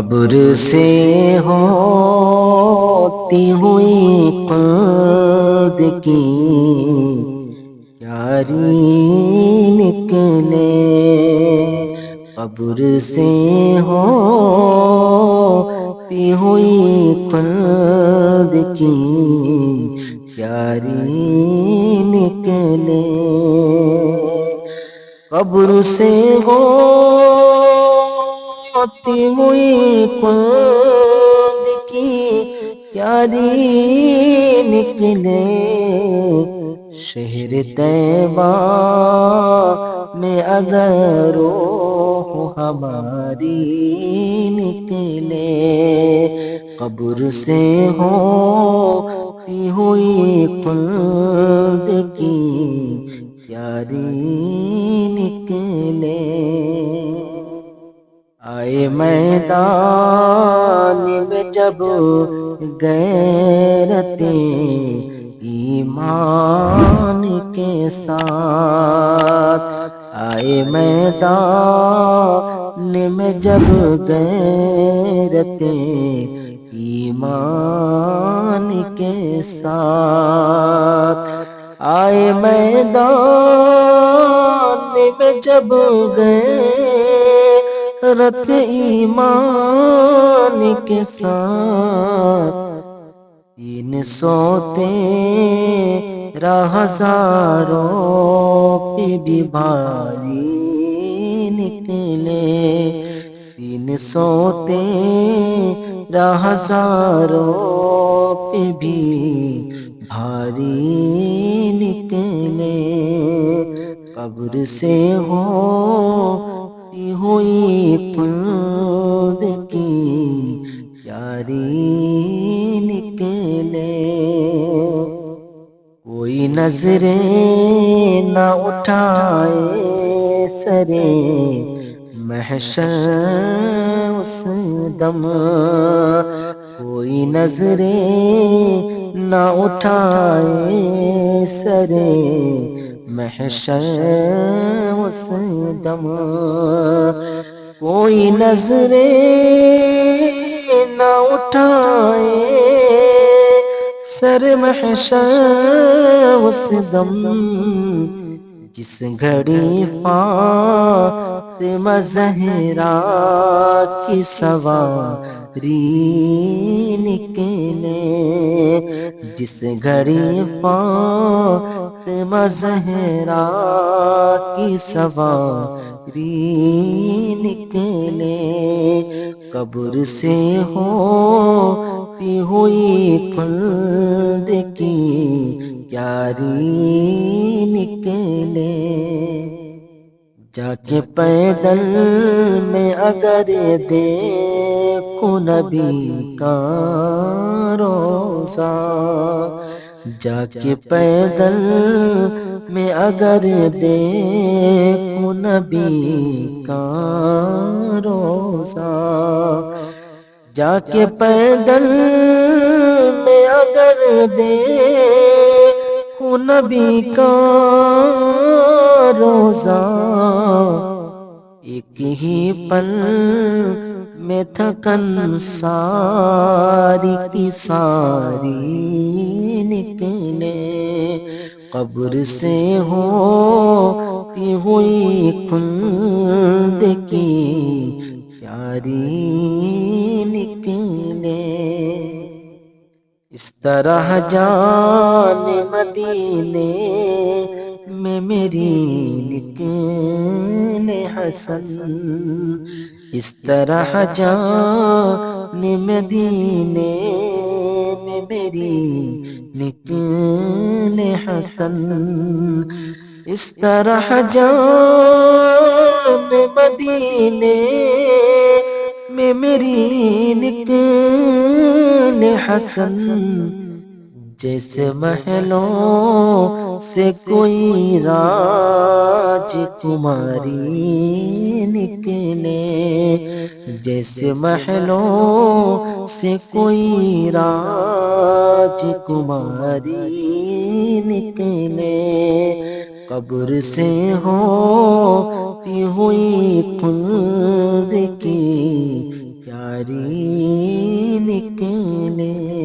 قبر سے ہوتی ہوئی قد کی پیاری نکلے، قبر سے ہوتی ہوئی قد کی پیاری نکلے، قبر سے ہوتی ہوئی قد کی پیاری نکلے، شہر طیبہ میں اگر روح ہماری نکلے، قبر سے ہوتی ہوئی قد کی پیاری نکلے، آئے میدان میں جب غیرت ایمان کے ساتھ، آئے میدان میں جب غیرت ایمان کے ساتھ، آئے میدان میں جب غیرت ایمان کے ساتھ، 313 ہزاروں پہ بھی بھاری نکلے، 313 ہزاروں پہ بھی بھاری نکلے، قبر سے ہوتی ہوئی قد کی پیاری نکلے، کوئی نظریں نہ اٹھائے سرے محشر اس دم، کوئی نظریں نہ اٹھائے سرے محشر اس دم، کوئی نظریں نہ اٹھائے سر محشر اس دم، جس گھڑی فاطمہ زہرا کی سواری نکلے، جس گھڑی فاطمہ زہرا کی سواری نکلے، قبر سے ہوتی ہوئی قد کی پیاری نکلے، جا کے پیدل میں اگر دیکھو نبی کا روضہ، جا کے پیدل میں اگر دیکھو نبی کا روضہ، جا کے پیدل میں اگر دیکھو نبی کا روضہ، ایک ہی پل میں تھکن ساری کی ساری نکلے، قبر سے ہوتی ہوئی قد کی پیاری نکلے، اس طرح جان مدینے میں میری نکلے حسن، اس طرح جان مدینے میں میری نکلے حسن، اس طرح جان مدینے میں میری نکلے حسن، جیسے محلوں سے کوئی راج کماری نکلے، جیسے محلوں سے کوئی راج کماری نکلے، قبر سے ہوتی ہوئی قد کی پری نکلے